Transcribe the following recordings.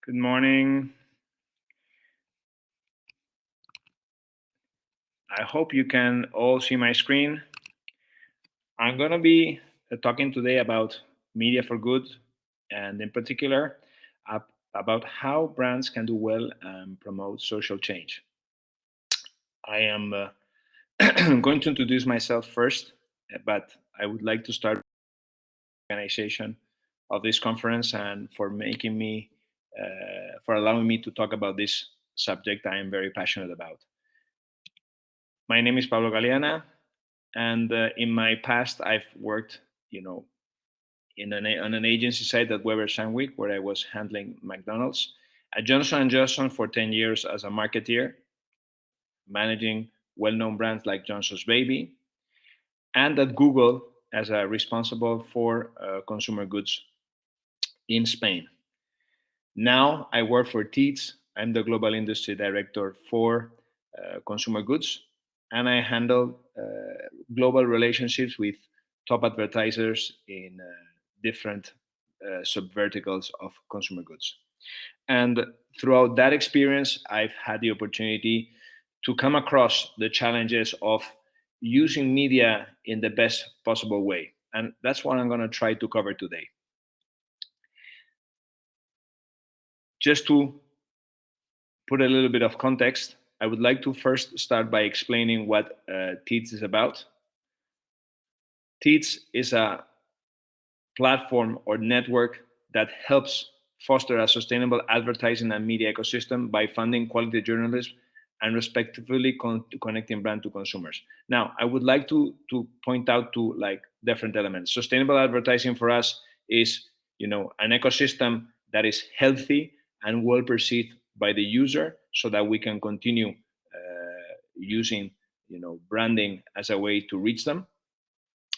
Good morning. I hope you can all see my screen. I'm going to be talking today about media for good, and in particular, about how brands can do well and promote social change. I am going to introduce myself first, but I would like to start with the organization of this conference and for allowing me to talk about this subject I am very passionate about. My name is Pablo Galiana, and in my past, I've worked, on an agency side at Weber Sandvik, where I was handling McDonald's, at Johnson and Johnson for 10 years as a marketeer, managing well-known brands like Johnson's Baby, and at Google as a responsible for consumer goods in Spain. Now I work for Teats. I'm the global industry director for consumer goods, and I handle global relationships with top advertisers in different subverticals of consumer goods. And throughout that experience, I've had the opportunity to come across the challenges of using media in the best possible way. And that's what I'm going to try to cover today. Just to put a little bit of context, I would like to first start by explaining what Teats is about. Teats is a platform or network that helps foster a sustainable advertising and media ecosystem by funding quality journalism and respectively connecting brand to consumers. Now, I would like to point out to like different elements. Sustainable advertising for us is, an ecosystem that is healthy and well perceived by the user, so that we can continue using, branding as a way to reach them,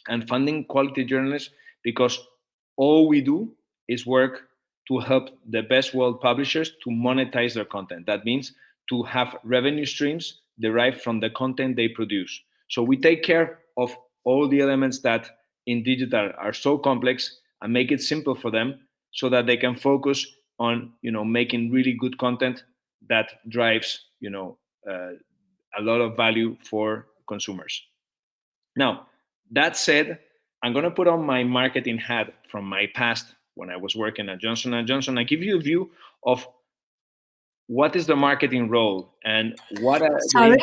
and funding quality journalists because all we do is work to help the best world publishers to monetize their content. That means to have revenue streams derived from the content they produce. So we take care of all the elements that in digital are so complex and make it simple for them so that they can focus on making really good content that drives a lot of value for consumers. Now, that said, I'm going to put on my marketing hat from my past when I was working at Johnson and Johnson. I give you a view of what is the marketing role and what are Sorry?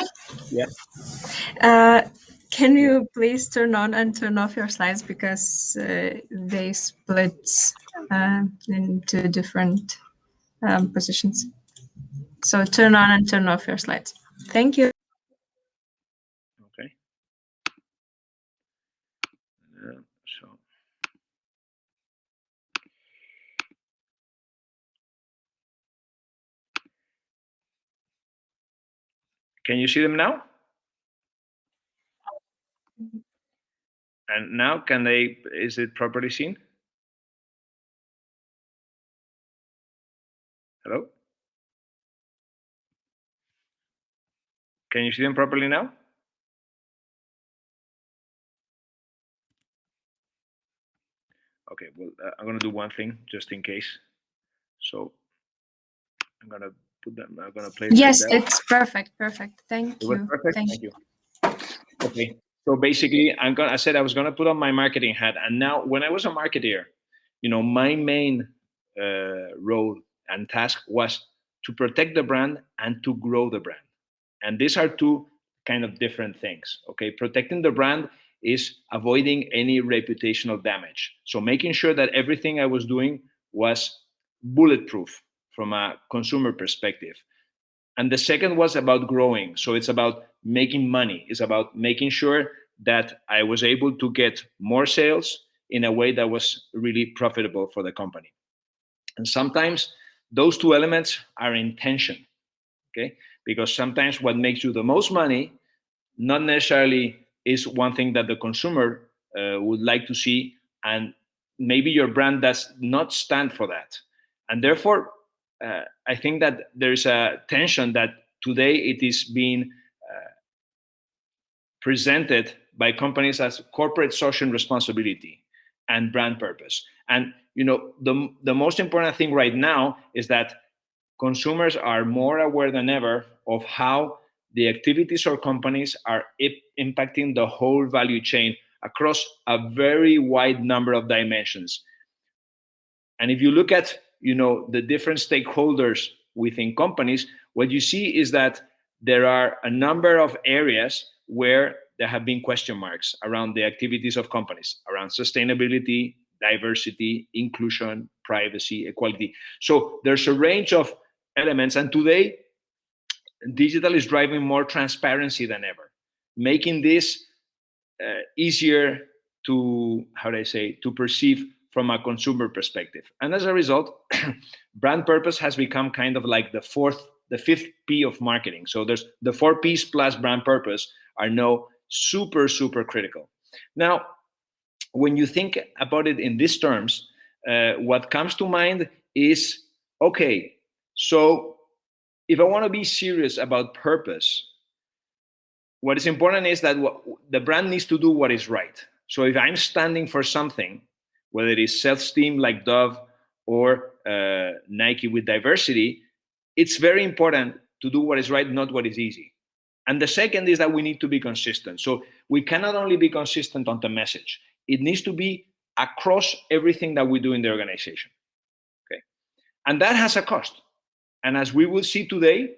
Yeah. Can you please turn on and turn off your slides because they split into different positions. So turn on and turn off your slides. Thank you. Okay. So can you see them now? And now is it properly seen? Hello? Can you see them properly now? Okay, well, I'm going to do one thing just in case. So I'm going to put them, I'm going to play. Yes, it's perfect. Perfect. Thank you. Perfect. Thank you. Okay. So basically, I said I was going to put on my marketing hat. And now when I was a marketeer, my main role and task was to protect the brand and to grow the brand. And these are two kind of different things. Okay. Protecting the brand is avoiding any reputational damage. So making sure that everything I was doing was bulletproof from a consumer perspective. And the second was about growing. So it's about making money. It's about making sure that I was able to get more sales in a way that was really profitable for the company. And sometimes those two elements are in tension, okay? Because sometimes what makes you the most money not necessarily is one thing that the consumer would like to see, and maybe your brand does not stand for that. And therefore, I think that there's a tension that today it is being presented by companies as corporate social responsibility and brand purpose. And the most important thing right now is that consumers are more aware than ever of how the activities or companies are impacting the whole value chain across a very wide number of dimensions. And if you look at, the different stakeholders within companies, what you see is that there are a number of areas where there have been question marks around the activities of companies, around sustainability, diversity, inclusion, privacy, equality. So there's a range of elements, and today digital is driving more transparency than ever, making this easier to, to perceive from a consumer perspective. And as a result, brand purpose has become kind of like the fifth P of marketing. So there's the 4 Ps plus brand purpose are now super, super critical. Now, when you think about it in these terms, what comes to mind is, okay, so if I want to be serious about purpose, what is important is that the brand needs to do what is right. So if I'm standing for something, whether it is self-esteem like Dove or Nike with diversity, it's very important to do what is right, not what is easy. And the second is that we need to be consistent. So we cannot only be consistent on the message. It needs to be across everything that we do in the organization. Okay, and that has a cost. And as we will see today,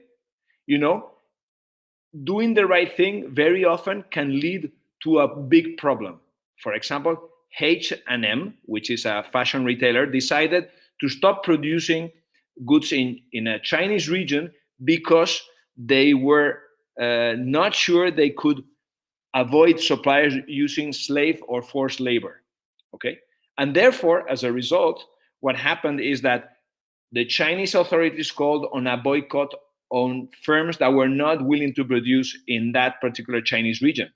doing the right thing very often can lead to a big problem. For example, H&M, which is a fashion retailer, decided to stop producing goods in a Chinese region because they were not sure they could avoid suppliers using slave or forced labor. Okay, and therefore, as a result, what happened is that the Chinese authorities called on a boycott on firms that were not willing to produce in that particular Chinese region.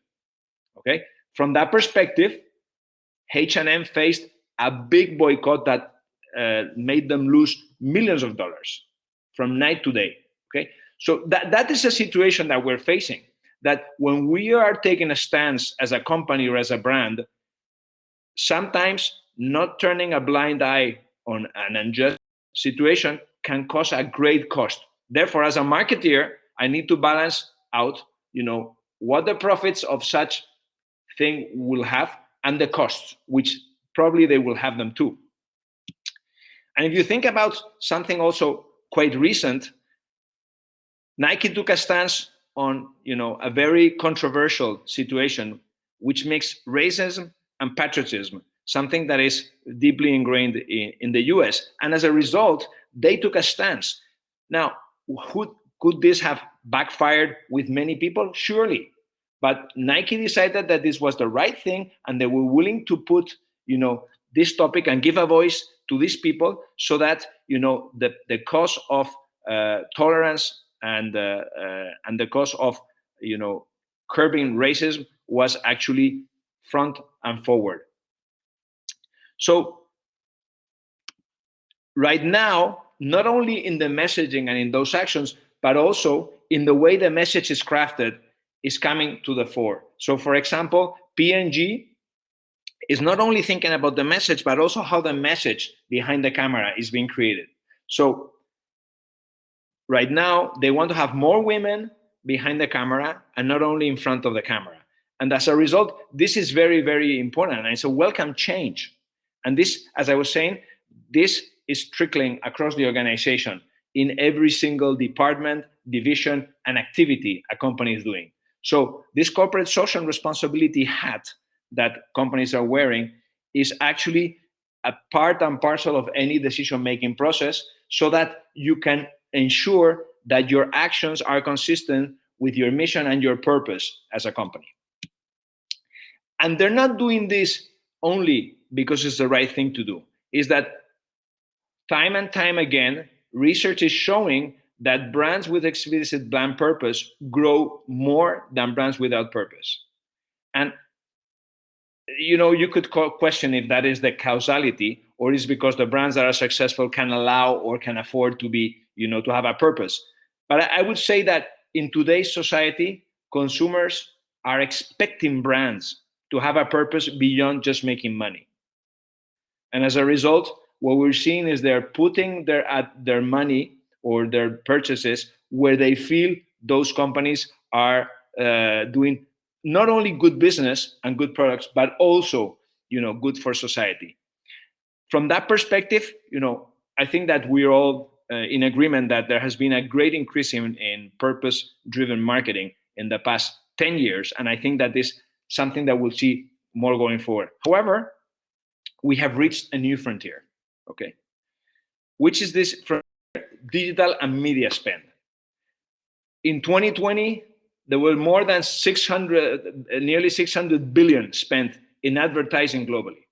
Okay, from that perspective, H&M faced a big boycott that made them lose millions of dollars from night to day. Okay, so that is a situation that we're facing. That when we are taking a stance as a company or as a brand, sometimes not turning a blind eye on an unjust situation can cause a great cost. Therefore, as a marketeer, I need to balance out, what the profits of such thing will have and the costs, which probably they will have them too. And if you think about something also quite recent, Nike took a stance on, a very controversial situation, which makes racism and patriotism something that is deeply ingrained in the US. And as a result, they took a stance. Now, could this have backfired with many people? Surely. But Nike decided that this was the right thing, and they were willing to put, this topic and give a voice to these people, so that the cause of tolerance and the cause of curbing racism was actually front and forward. So right now, not only in the messaging and in those actions, but also in the way the message is crafted, is coming to the fore. So for example, P&G is not only thinking about the message, but also how the message behind the camera is being created. So right now, they want to have more women behind the camera and not only in front of the camera. And as a result, this is very, very important. And it's a welcome change. And this, as I was saying, this is trickling across the organization in every single department, division, and activity a company is doing. So this corporate social responsibility hat that companies are wearing is actually a part and parcel of any decision-making process, so that you can ensure that your actions are consistent with your mission and your purpose as a company. And they're not doing this only because it's the right thing to do. Is that time and time again, research is showing that brands with explicit brand purpose grow more than brands without purpose. And you could question if that is the causality, or is because the brands that are successful can allow or can afford to be, to have a purpose. But I would say that in today's society, consumers are expecting brands to have a purpose beyond just making money. And as a result, what we're seeing is they're putting their money or their purchases where they feel those companies are doing not only good business and good products, but also, good for society. From that perspective, I think that we're all in agreement that there has been a great increase in purpose-driven marketing in the past 10 years. And I think that this is something that we'll see more going forward. However, we have reached a new frontier, okay? Which is this frontier, digital and media spend. In 2020, there were more than nearly 600 billion spent in advertising globally,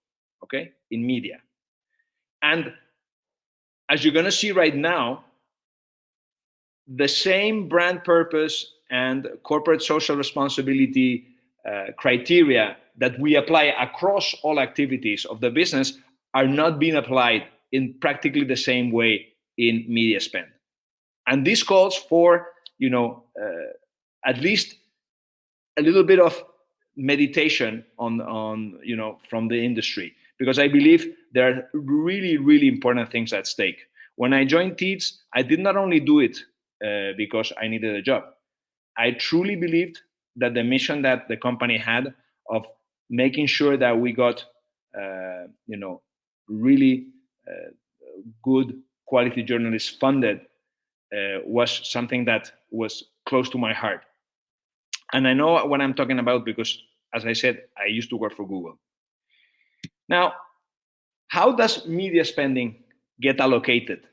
okay, in media. And as you're going to see right now, the same brand purpose and corporate social responsibility criteria that we apply across all activities of the business are not being applied in practically the same way in media spend. And this calls for, at least a little bit of meditation on from the industry, because I believe there are really, really important things at stake. When I joined Teads, I did not only do it because I needed a job. I truly believed that the mission that the company had of making sure that we got, really good quality journalists funded was something that was close to my heart. And I know what I'm talking about because, as I said, I used to work for Google. Now, how does media spending get allocated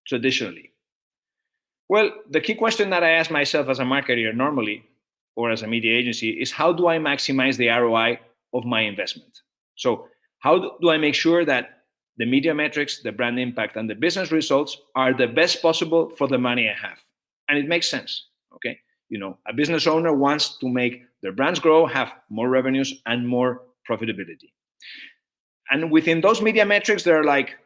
traditionally? Well, the key question that I ask myself as a marketer normally, or as a media agency, is how do I maximize the ROI of my investment? So how do I make sure that the media metrics, the brand impact, and the business results are the best possible for the money I have? And it makes sense, okay? A business owner wants to make their brands grow, have more revenues, and more profitability. And within those media metrics, there are like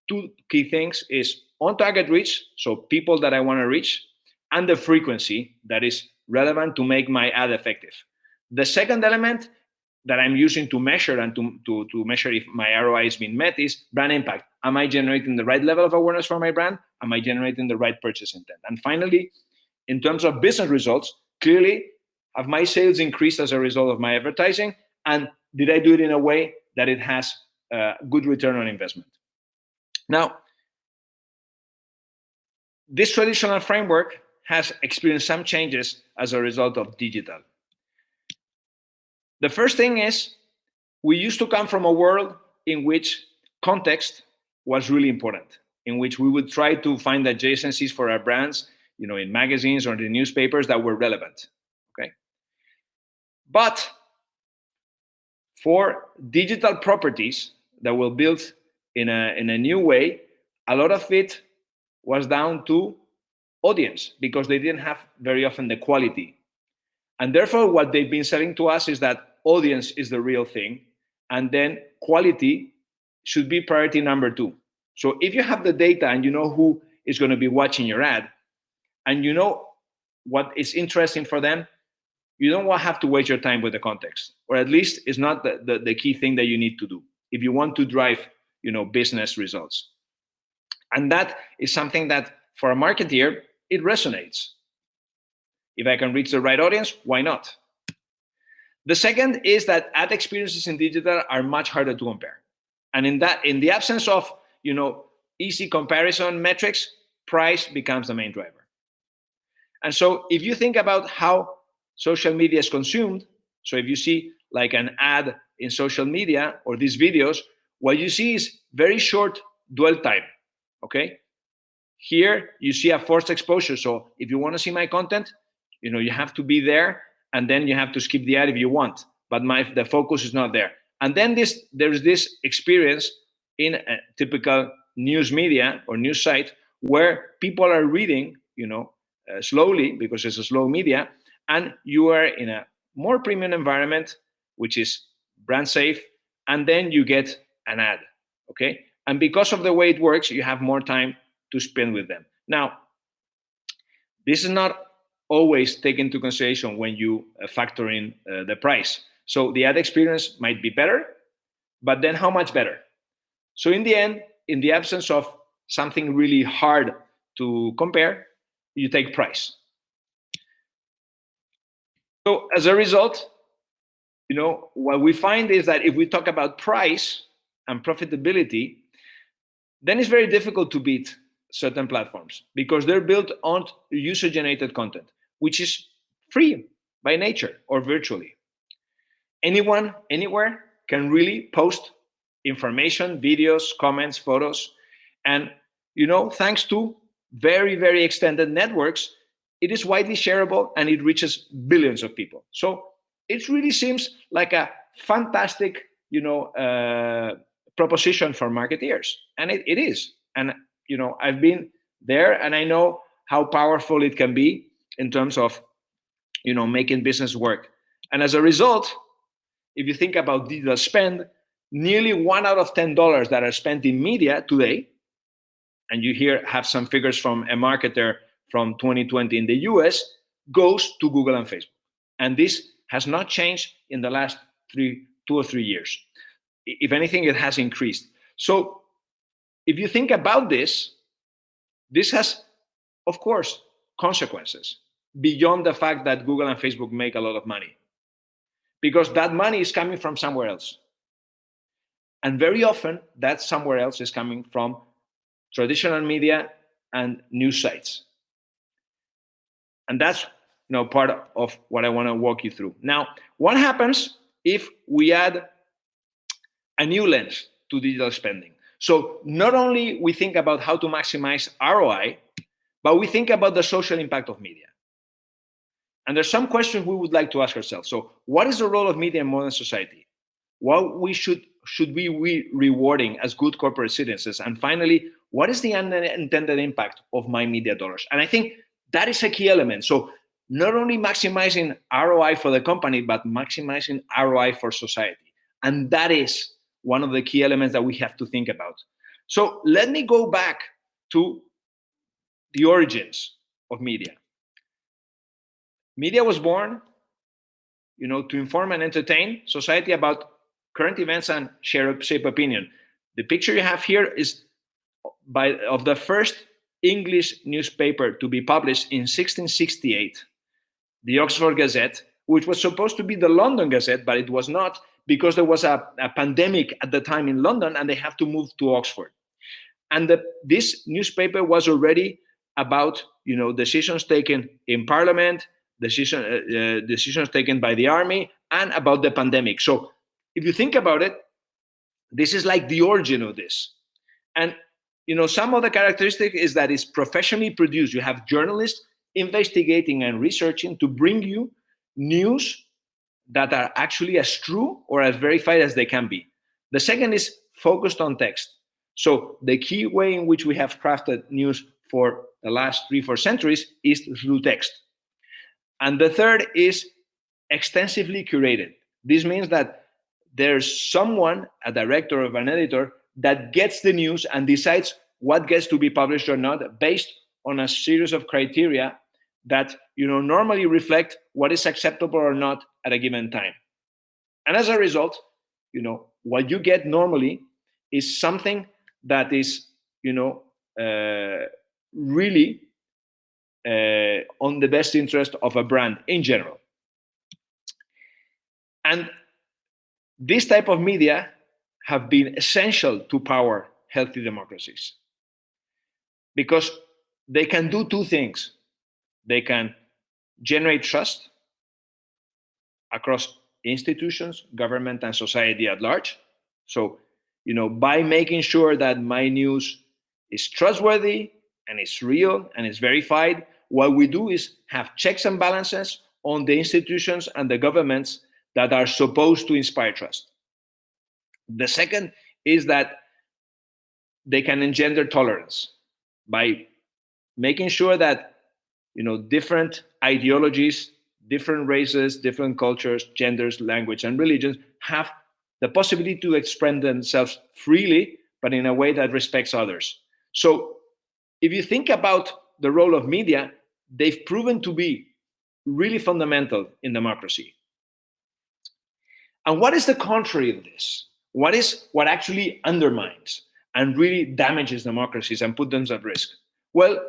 two key things: is on-target reach, so people that I want to reach, and the frequency that is relevant to make my ad effective. The second element that I'm using to measure and to measure if my ROI is being met is brand impact. Am I generating the right level of awareness for my brand? Am I generating the right purchase intent? And finally, in terms of business results, clearly, have my sales increased as a result of my advertising? And did I do it in a way that it has good return on investment? Now, this traditional framework has experienced some changes as a result of digital. The first thing is, we used to come from a world in which context was really important, in which we would try to find adjacencies for our brands, in magazines or in the newspapers that were relevant, okay? But for digital properties that were built in a new way, a lot of it was down to audience, because they didn't have very often the quality. And therefore, what they've been selling to us is that audience is the real thing, and then quality should be priority number 2. So if you have the data and you know who is going to be watching your ad, and you know what is interesting for them, you don't have to waste your time with the context, or at least it's not the key thing that you need to do if you want to drive, business results. And that is something that for a marketeer, it resonates. If I can reach the right audience, why not? The second is that ad experiences in digital are much harder to compare. And in the absence of, easy comparison metrics, price becomes the main driver. And so if you think about how social media is consumed, so if you see like an ad in social media or these videos, what you see is very short dwell time, okay? Here you see a forced exposure. So if you want to see my content, you have to be there, and then you have to skip the ad if you want, but the focus is not there. And then there's this experience in a typical news media or news site where people are reading, slowly, because it's a slow media, and you are in a more premium environment, which is brand safe, and then you get an ad, okay? And because of the way it works, you have more time to spend with them. Now, this is not always taken into consideration when you factor in the price. So the ad experience might be better, but then how much better? So in the end, in the absence of something really hard to compare, you take price. So as a result, what we find is that if we talk about price and profitability, then it's very difficult to beat certain platforms because they're built on user-generated content, which is free by nature or virtually. Anyone, anywhere can really post information, videos, comments, photos. And, thanks to very, very extended networks, it is widely shareable and it reaches billions of people. So it really seems like a fantastic, proposition for marketeers. And it is. And, I've been there and I know how powerful it can be in terms of, making business work. And as a result, if you think about digital spend, nearly 1 out of $10 that are spent in media today, and you here have some figures from a marketer from 2020 in the US, goes to Google and Facebook. And this has not changed in the last 2 or 3 years. If anything, it has increased. So if you think about this has, of course, consequences beyond the fact that Google and Facebook make a lot of money, because that money is coming from somewhere else. And very often that somewhere else is coming from traditional media and news sites. And that's part of what I want to walk you through. Now, what happens if we add a new lens to digital spending? So not only we think about how to maximize ROI, but we think about the social impact of media. And there's some questions we would like to ask ourselves. So what is the role of media in modern society? What we should we be rewarding as good corporate citizens? And finally, what is the unintended impact of my media dollars? And I think that is a key element. So not only maximizing ROI for the company, but maximizing ROI for society. And that is one of the key elements that we have to think about. So let me go back to the origins of media. Media was born, to inform and entertain society about current events and shape opinion. The picture you have here is of the first English newspaper to be published in 1668, the Oxford Gazette, which was supposed to be the London Gazette, but it was not because there was a pandemic at the time in London and they have to move to Oxford. And this newspaper was already about, decisions taken in Parliament, decisions taken by the army, and about the pandemic. So if you think about it, this is like the origin of this. And, some of the characteristic is that it's professionally produced. You have journalists investigating and researching to bring you news that are actually as true or as verified as they can be. The second is focused on text. So the key way in which we have crafted news for the last 3-4 centuries is through text. And the third is extensively curated. This means that there's someone, a director or an editor, that gets the news and decides what gets to be published or not based on a series of criteria that normally reflect what is acceptable or not at a given time. And as a result, what you get normally is something that is really on the best interest of a brand in general. And this type of media have been essential to power healthy democracies because they can do two things. They can generate trust across institutions, government, and society at large. So, by making sure that my news is trustworthy and it's real and it's verified, what we do is have checks and balances on the institutions and the governments that are supposed to inspire trust. The second is that they can engender tolerance by making sure that different ideologies, different races, different cultures, genders, language, and religions have the possibility to express themselves freely, but in a way that respects others. So if you think about the role of media, they've proven to be really fundamental in democracy. And what is the contrary of this? What is what actually undermines and really damages democracies and put them at risk? Well,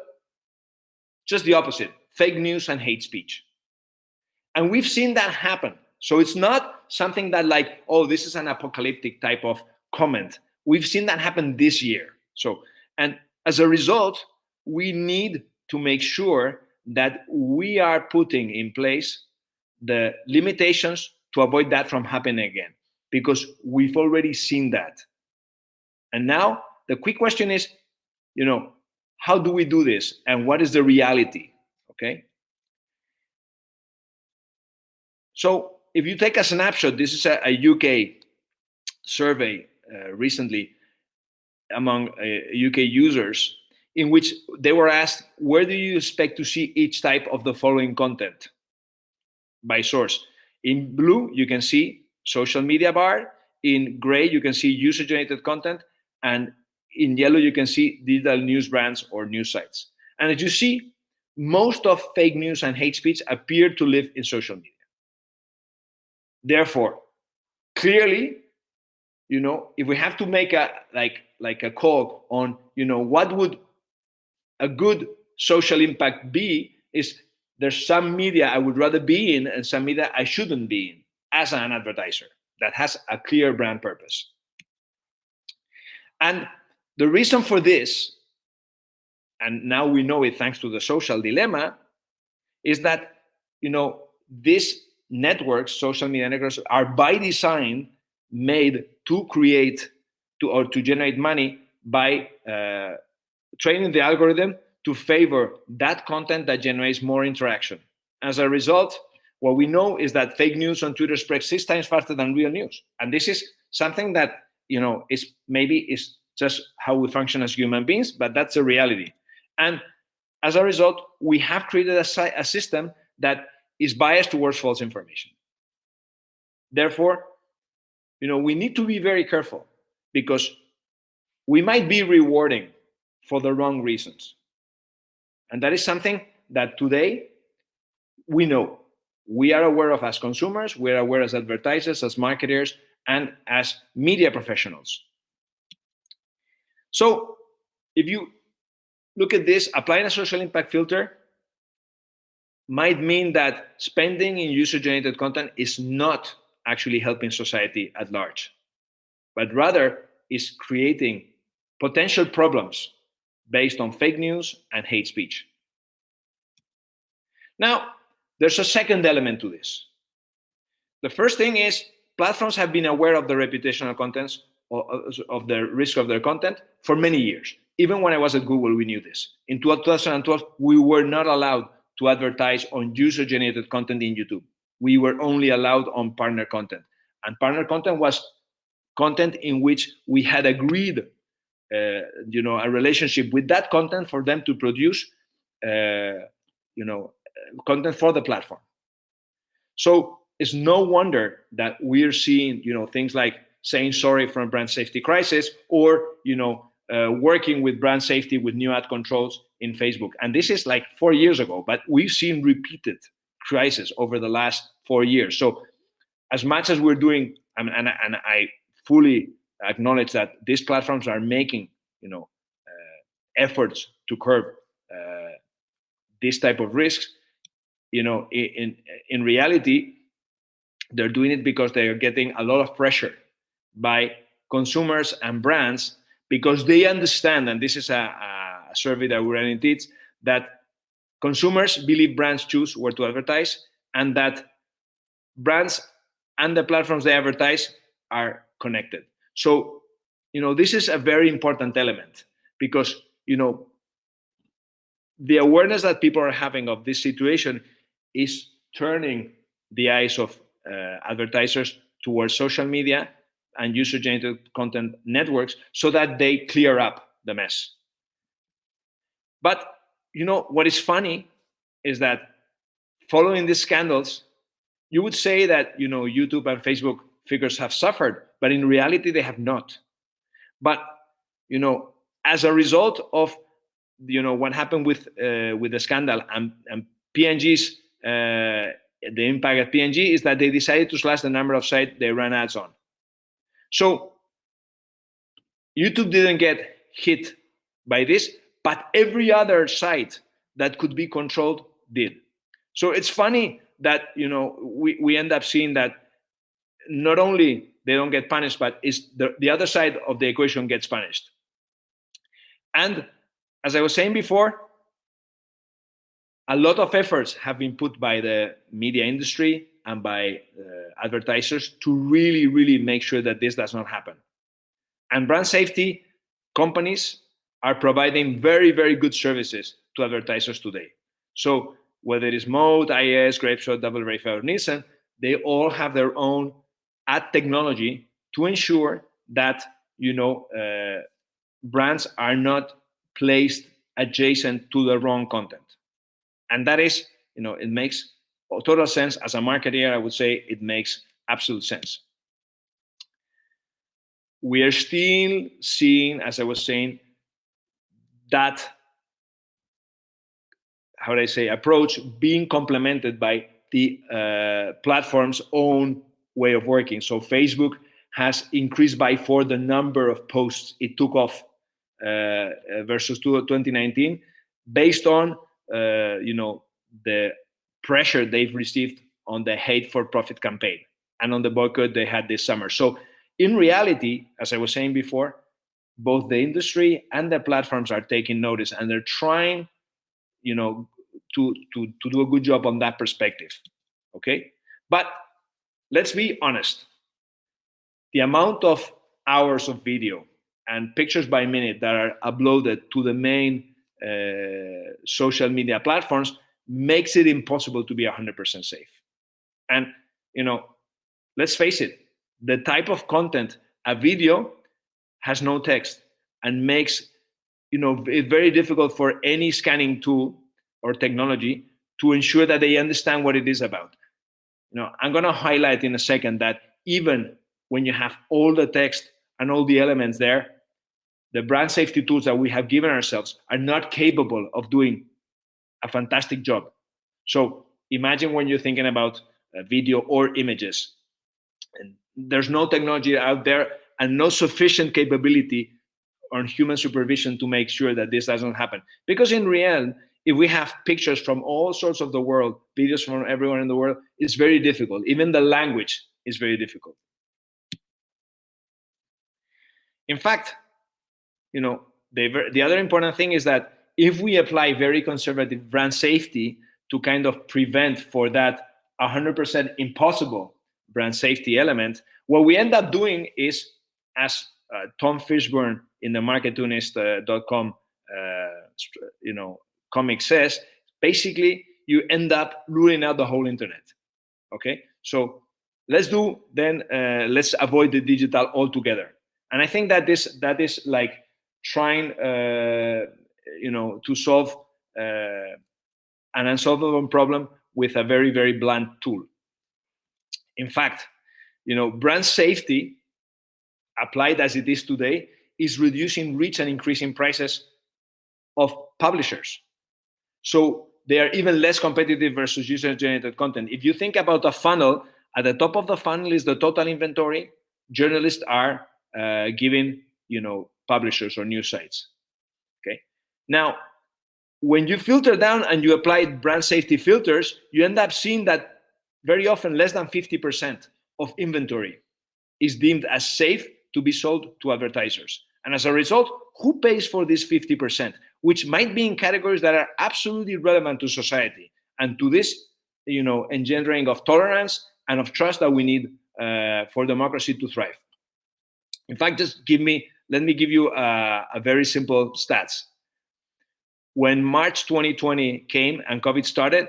just the opposite, fake news and hate speech. And we've seen that happen. So it's not something that like, oh, this is an apocalyptic type of comment. We've seen that happen this year. So, and as a result, we need to make sure that we are putting in place the limitations to avoid that from happening again, because we've already seen that. And now the quick question is, how do we do this? And what is the reality? Okay. So if you take a snapshot, this is a UK survey recently among UK users, in which they were asked, where do you expect to see each type of the following content by source? In blue, you can see social media bar. In gray, you can see user-generated content. And in yellow, you can see digital news brands or news sites. And as you see, most of fake news and hate speech appear to live in social media. Therefore, clearly, if we have to make a like a call on, what would a good social impact be, is there's some media I would rather be in and some media I shouldn't be in as an advertiser that has a clear brand purpose. And the reason for this, and now we know it thanks to the social dilemma, is that, these networks, social media networks, are by design made to create or to generate money by training the algorithm to favor that content that generates more interaction. As a result, what we know is that fake news on Twitter spreads 6 times faster than real news. And this is something that, is just how we function as human beings, but that's a reality. And as a result, we have created a system that is biased towards false information. Therefore, we need to be very careful, because we might be rewarding for the wrong reasons. And that is something that today we know. We are aware of as consumers, we are aware as advertisers, as marketers, and as media professionals. So if you look at this, applying a social impact filter might mean that spending in user-generated content is not actually helping society at large, but rather is creating potential problems based on fake news and hate speech. Now, there's a second element to this. The first thing is platforms have been aware of the reputational contents, of the risk of their content for many years. Even when I was at Google, we knew this. In 2012, we were not allowed to advertise on user-generated content in YouTube. We were only allowed on partner content. And partner content was content in which we had agreed, a relationship with that content for them to produce, content for the platform. So it's no wonder that we're seeing, things like saying sorry for a brand safety crisis, or, working with brand safety with new ad controls in Facebook. And this is like 4 years ago, but we've seen repeated crises over the last 4 years. So as much as we're doing, and I fully acknowledge that these platforms are making, efforts to curb this type of risks, in reality, they're doing it because they are getting a lot of pressure by consumers and brands, because they understand, and this is a survey that we ran in Teats, that consumers believe brands choose where to advertise, and that brands and the platforms they advertise are connected. So, this is a very important element, because, the awareness that people are having of this situation is turning the eyes of advertisers towards social media and user-generated content networks so that they clear up the mess. But, what is funny is that following these scandals, you would say that, YouTube and Facebook figures have suffered, but in reality, they have not. But, as a result of, what happened with the scandal and P&G's, the impact at P&G is that they decided to slash the number of sites they ran ads on. So YouTube didn't get hit by this, but every other site that could be controlled did. So it's funny that we end up seeing that not only they don't get punished, but it's the other side of the equation gets punished. And as I was saying before, a lot of efforts have been put by the media industry and by advertisers to really, really make sure that this does not happen. And brand safety companies are providing very, very good services to advertisers today. So whether it is Mode, IAS, Grapeshot, Double Verify, or Nielsen, they all have their own ad technology to ensure that brands are not placed adjacent to the wrong content. And that is, it makes total sense. As a marketer, I would say it makes absolute sense. We are still seeing, as I was saying, that, how do I say, approach being complemented by the platform's own way of working. So Facebook has increased by 4 the number of posts it took off versus 2019, based on the pressure they've received on the Hate for Profit campaign and on the boycott they had this summer. So in reality, as I was saying before, both the industry and the platforms are taking notice, and they're trying, to do a good job on that perspective. Okay, but let's be honest. The amount of hours of video and pictures by minute that are uploaded to the main social media platforms makes it impossible to be 100% safe. And let's face it, the type of content, a video has no text and makes it very difficult for any scanning tool or technology to ensure that they understand what it is about. I'm going to highlight in a second that even when you have all the text and all the elements there, the brand safety tools that we have given ourselves are not capable of doing a fantastic job. So imagine when you're thinking about video or images, and there's no technology out there and no sufficient capability on human supervision to make sure that this doesn't happen. Because in reality, if we have pictures from all sorts of the world, videos from everyone in the world, it's very difficult. Even the language is very difficult. In fact, the other important thing is that if we apply very conservative brand safety to kind of prevent for that 100% impossible brand safety element, what we end up doing is, as Tom Fishburne in the marketunist.com comic says, basically you end up ruling out the whole internet. Okay, so let's avoid the digital altogether. And I think that is like trying to solve an unsolvable problem with a very, very blunt tool. In fact, brand safety applied as it is today is reducing reach and increasing prices of publishers. So they are even less competitive versus user-generated content. If you think about a funnel, at the top of the funnel is the total inventory. Journalists are giving, publishers or news sites. Okay. Now, when you filter down and you apply brand safety filters, you end up seeing that very often less than 50% of inventory is deemed as safe to be sold to advertisers. And as a result, who pays for this 50%, which might be in categories that are absolutely relevant to society and to this, engendering of tolerance and of trust that we need for democracy to thrive. In fact, let me give you a very simple stats. When March 2020 came and COVID started,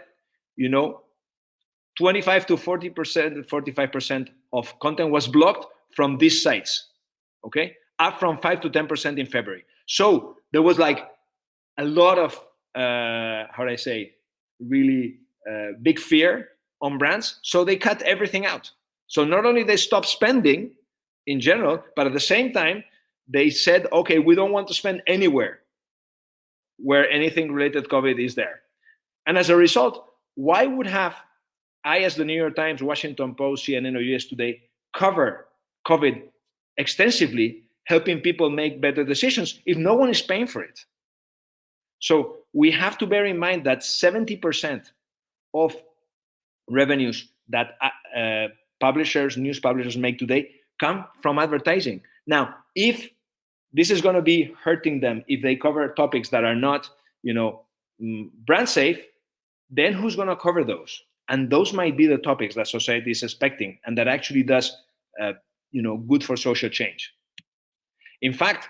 25 to 40%, 45% of content was blocked from these sites, okay? Up from 5 to 10% in February. So there was like a lot of, really big fear on brands. So they cut everything out. So not only they stopped spending in general, but at the same time, they said, okay, we don't want to spend anywhere where anything related to COVID is there. And as a result, why would have I, as the New York Times, Washington Post, CNN, or US Today, cover COVID extensively, helping people make better decisions if no one is paying for it? So we have to bear in mind that 70% of revenues that news publishers make today come from advertising. Now, if this is going to be hurting them if they cover topics that are not, brand safe, then who's going to cover those? And those might be the topics that society is expecting and that actually does, good for social change. In fact,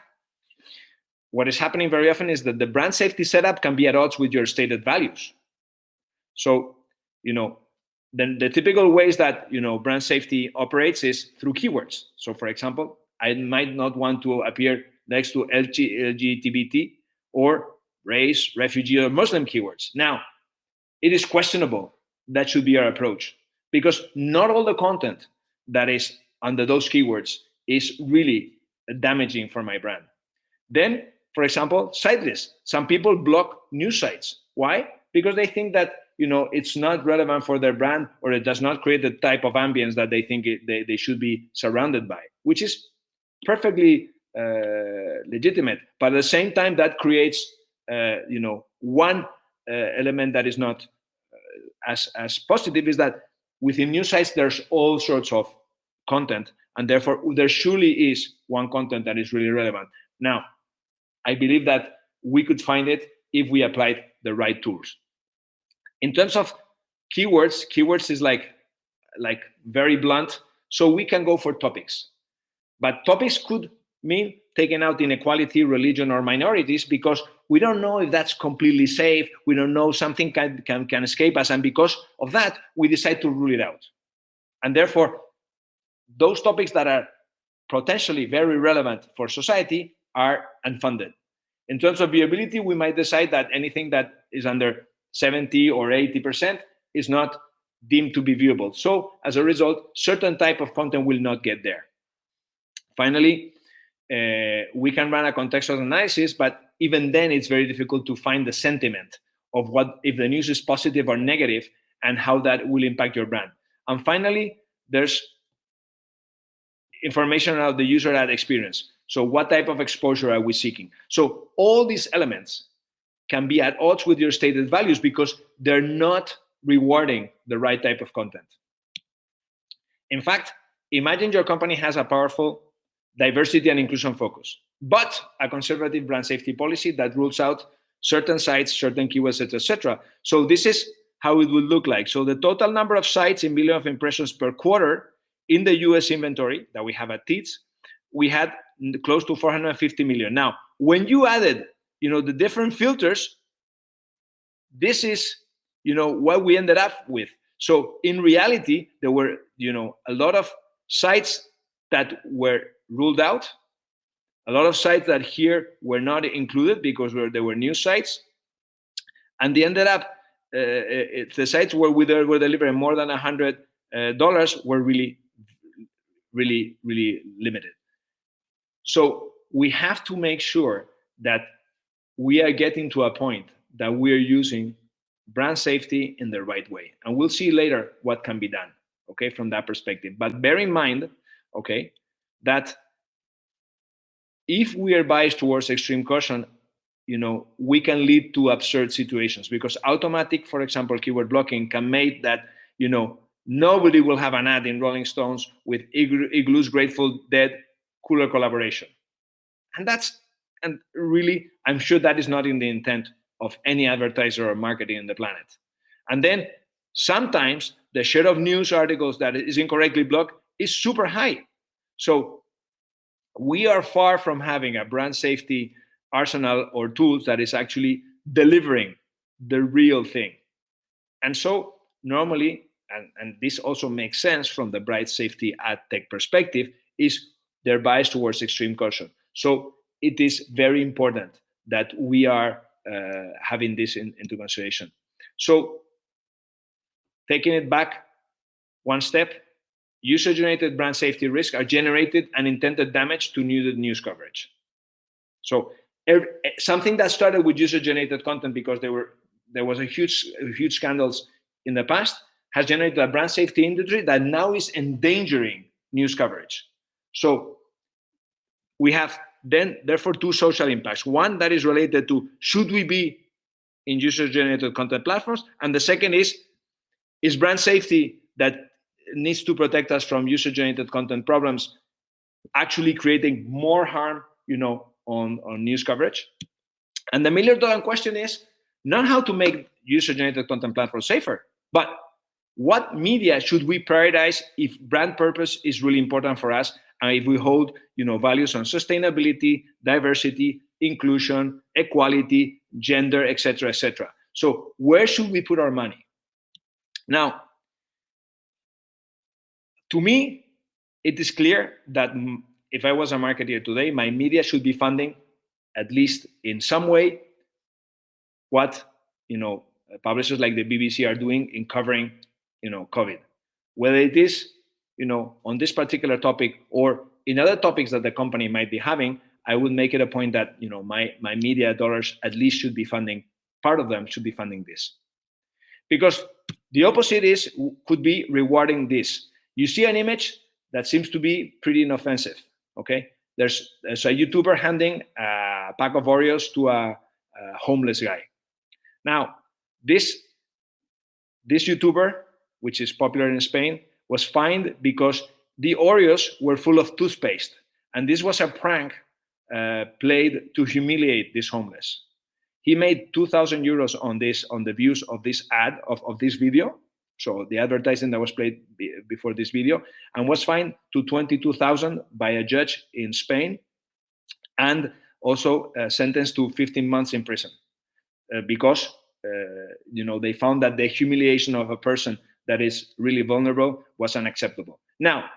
what is happening very often is that the brand safety setup can be at odds with your stated values. So, then the typical ways that brand safety operates is through keywords. So, for example, I might not want to appear next to LGBT or race, refugee, or Muslim keywords. Now, it is questionable. That should be our approach, because not all the content that is under those keywords is really damaging for my brand. Then, for example, site lists. Some people block news sites. Why? Because they think that it's not relevant for their brand, or it does not create the type of ambience that they think they should be surrounded by, which is perfectly legitimate. But at the same time, that creates one element that is not as positive, is that within news sites there's all sorts of content, and therefore there surely is one content that is really relevant. Now, I believe that we could find it if we applied the right tools. In terms of keywords is like very blunt, so we can go for topics. But topics could mean taking out inequality, religion, or minorities, because we don't know if that's completely safe. We don't know, something can escape us, and because of that, we decide to rule it out. And therefore, those topics that are potentially very relevant for society are unfunded. In terms of viewability, we might decide that anything that is under 70 or 80% is not deemed to be viewable. So as a result, certain type of content will not get there. Finally, we can run a contextual analysis, but even then it's very difficult to find the sentiment of what, if the news is positive or negative, and how that will impact your brand. And finally, there's information about the user ad experience. So what type of exposure are we seeking? So all these elements can be at odds with your stated values because they're not rewarding the right type of content. In fact, imagine your company has a powerful diversity and inclusion focus, but a conservative brand safety policy that rules out certain sites, certain keywords, etc. So this is how it would look like. So the total number of sites in million of impressions per quarter in the US inventory that we have at TEEDS, we had close to 450 million. Now, when you added, the different filters, this is, what we ended up with. So in reality, there were, a lot of sites that were ruled out, a lot of sites that here were not included because they were new sites, and they ended up, the sites where we were delivering more than $100 were really, really, really limited. So we have to make sure that we are getting to a point that we are using brand safety in the right way. And we'll see later what can be done, okay, from that perspective. But bear in mind, okay, that if we are biased towards extreme caution, we can lead to absurd situations, because automatic, for example, keyword blocking can make that, nobody will have an ad in Rolling Stones with Igloo's Grateful Dead cooler collaboration. And really, I'm sure that is not in the intent of any advertiser or marketing on the planet. And then sometimes the share of news articles that is incorrectly blocked is super high. So we are far from having a brand safety arsenal or tools that is actually delivering the real thing. And so normally, and this also makes sense from the brand safety ad tech perspective, is they're biased towards extreme caution. So it is very important that we are having this into consideration. So taking it back one step, user-generated brand safety risks are generated and intended damage to news coverage. So something that started with user-generated content because there was a huge scandals in the past has generated a brand safety industry that now is endangering news coverage. So we have then therefore two social impacts. One that is related to, should we be in user-generated content platforms? And the second is brand safety that needs to protect us from user-generated content problems actually creating more harm, on news coverage? And the million-dollar question is not how to make user-generated content platforms safer, but what media should we prioritize if brand purpose is really important for us, and if we hold, values on sustainability, diversity, inclusion, equality, gender, etc., etc. So where should we put our money? Now, to me, it is clear that if I was a marketer today, my media should be funding, at least in some way, what publishers like the BBC are doing in covering COVID, whether it is on this particular topic or in other topics that the company might be having. I would make it a point that my media dollars at least should be funding, part of them should be funding this, because the opposite could be rewarding this. You see an image that seems to be pretty inoffensive. Okay, there's a YouTuber handing a pack of Oreos to a homeless guy. Now, this YouTuber, which is popular in Spain, was fined because the Oreos were full of toothpaste, and this was a prank played to humiliate this homeless. He made 2,000 euros on the views of this ad of this video, so the advertising that was played before this video, and was fined to 22,000 by a judge in Spain, and also sentenced to 15 months in prison. Because they found that the humiliation of a person that is really vulnerable was unacceptable. Now,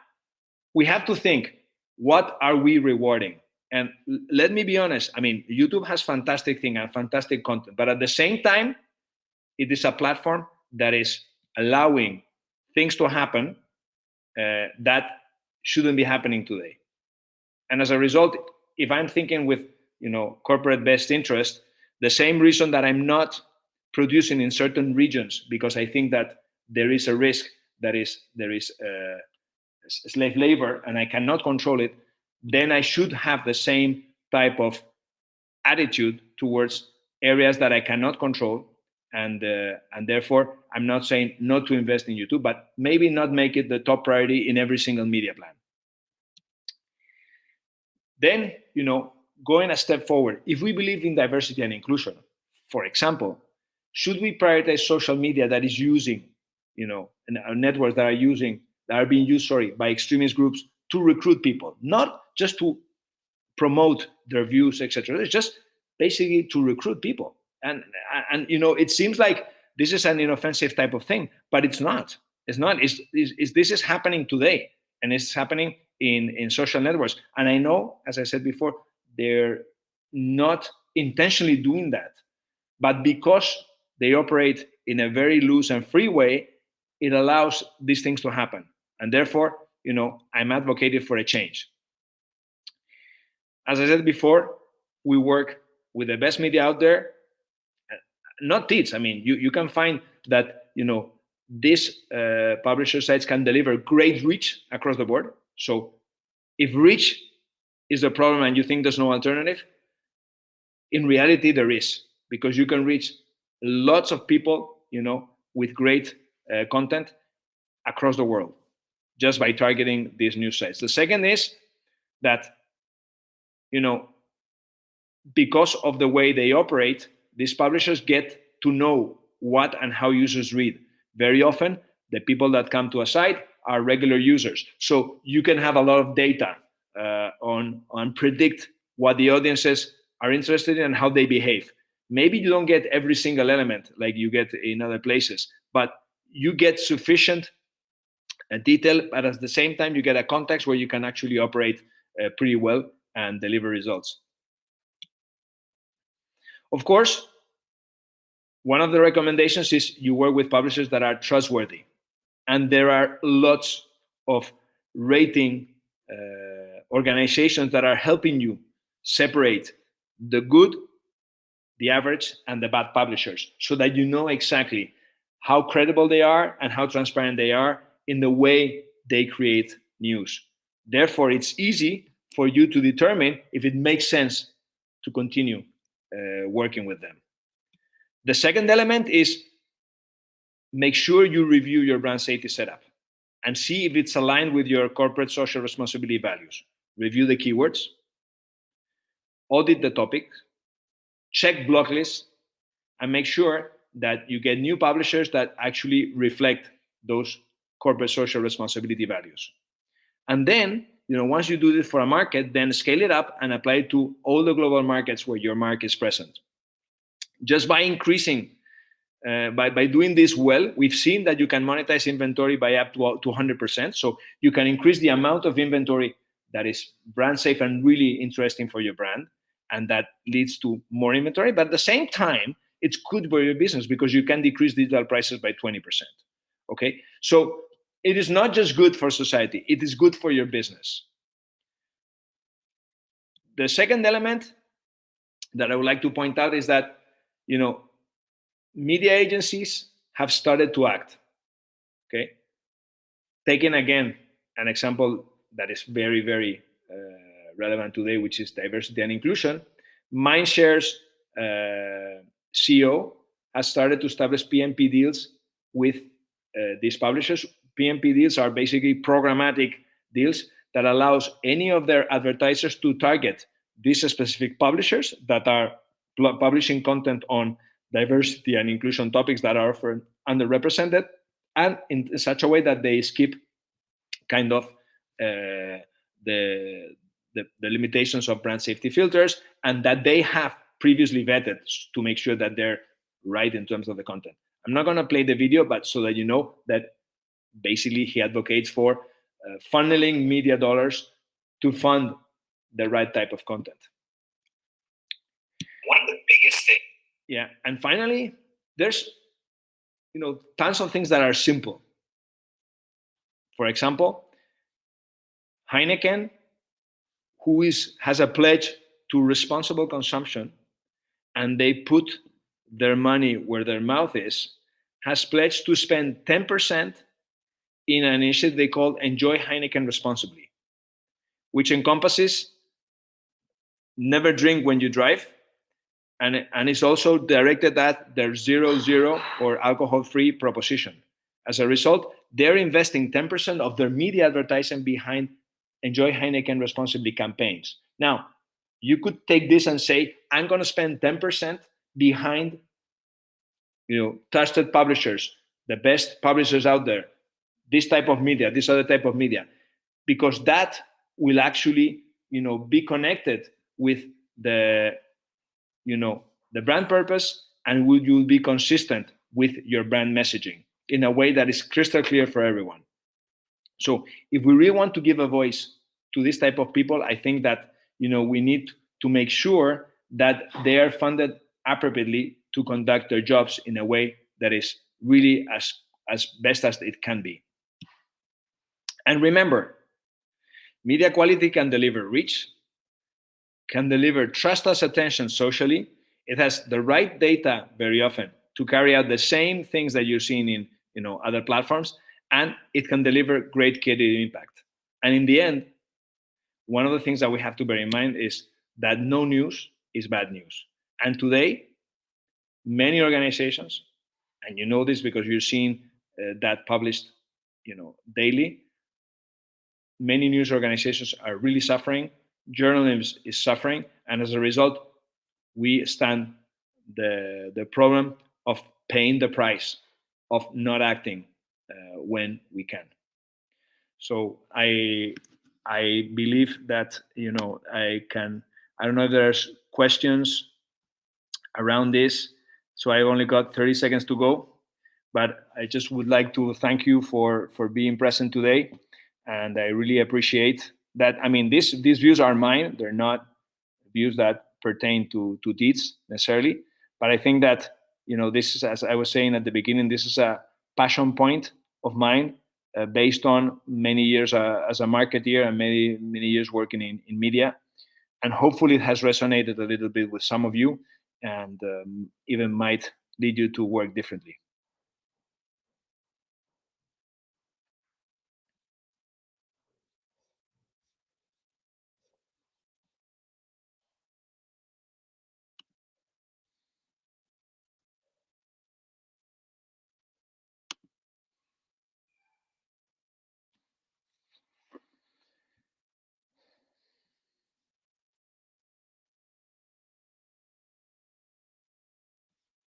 we have to think, what are we rewarding? And let me be honest, YouTube has fantastic things and fantastic content, but at the same time, it is a platform that is allowing things to happen that shouldn't be happening today. And as a result, if I'm thinking with corporate best interest, the same reason that I'm not producing in certain regions because I think that there is a risk that there is slave labor and I cannot control it, then I should have the same type of attitude towards areas that I cannot control, and therefore I'm not saying not to invest in YouTube, but maybe not make it the top priority in every single media plan. Then, going a step forward, if we believe in diversity and inclusion, for example, should we prioritize social media that is using, networks that are being used by extremist groups to recruit people, not just to promote their views, etc. It's just basically to recruit people. And it seems like this is an inoffensive type of thing, but it's not. It's not. This is happening today, and it's happening in social networks. And I know, as I said before, they're not intentionally doing that, but because they operate in a very loose and free way, it allows these things to happen. And therefore, I'm advocating for a change. As I said before, we work with the best media out there, not teats. You can find that, these publisher sites can deliver great reach across the board. So if reach is the problem and you think there's no alternative, in reality there is, because you can reach lots of people, with great content across the world just by targeting these news sites. The second is that, because of the way they operate, these publishers get to know what and how users read. Very often, the people that come to a site are regular users. So you can have a lot of data on predict what the audiences are interested in and how they behave. Maybe you don't get every single element like you get in other places, but you get sufficient detail, but at the same time, you get a context where you can actually operate pretty well and deliver results. Of course, one of the recommendations is you work with publishers that are trustworthy. And there are lots of rating organizations that are helping you separate the good, the average, and the bad publishers, so that you know exactly how credible they are and how transparent they are in the way they create news. Therefore, it's easy for you to determine if it makes sense to continue working with them. The second element is make sure you review your brand safety setup and see if it's aligned with your corporate social responsibility values. Review the keywords, audit the topics, check block lists, and make sure that you get new publishers that actually reflect those corporate social responsibility values. And then, once you do this for a market, then scale it up and apply it to all the global markets where your mark is present. Just by increasing, by doing this well, we've seen that you can monetize inventory by up to 100%. So you can increase the amount of inventory that is brand safe and really interesting for your brand, and that leads to more inventory. But at the same time, it's good for your business because you can decrease digital prices by 20%. Okay, so it is not just good for society, it is good for your business. The second element that I would like to point out is that, media agencies have started to act. Okay, taking again an example that is very, very relevant today, which is diversity and inclusion. Mindshare's CEO has started to establish PMP deals with these publishers. PMP deals are basically programmatic deals that allows any of their advertisers to target these specific publishers that are publishing content on diversity and inclusion topics that are often underrepresented, and in such a way that they skip kind of the limitations of brand safety filters, and that they have previously vetted to make sure that they're right in terms of the content. I'm not going to play the video, but so that you know that basically he advocates for funneling media dollars to fund the right type of content. One of the biggest things. Yeah, and finally, there's tons of things that are simple. For example, Heineken, who has a pledge to responsible consumption, and they put their money where their mouth is, has pledged to spend 10% in an initiative they call Enjoy Heineken Responsibly, which encompasses never drink when you drive, and it's also directed at their 0-0 or alcohol-free proposition. As a result, they're investing 10% of their media advertising behind Enjoy Heineken Responsibly campaigns. Now, you could take this and say, I'm going to spend 10% behind trusted publishers, the best publishers out there, this type of media, this other type of media, because that will actually be connected with the brand purpose, and you'll be consistent with your brand messaging in a way that is crystal clear for everyone. So if we really want to give a voice to this type of people, I think that we need to make sure that they are funded appropriately to conduct their jobs in a way that is really as best as it can be. And remember, media quality can deliver reach, can deliver trust as attention socially. It has the right data very often to carry out the same things that you're seeing in other platforms, and it can deliver great creative impact. And in the end, one of the things that we have to bear in mind is that no news is bad news. And today, many organizations, and you know this because you're seeing that published daily, many news organizations are really suffering. Journalism is suffering, and as a result, we stand the problem of paying the price of not acting when we can. So I believe that I don't know if there's questions around this. So I only got 30 seconds to go, but I just would like to thank you for being present today, and I really appreciate that. I mean, these views are mine; they're not views that pertain to Dietz necessarily. But I think that this is, as I was saying at the beginning, this is a passion point of mine, based on many years as a marketeer and many years working in media, and hopefully it has resonated a little bit with some of you, and even might lead you to work differently.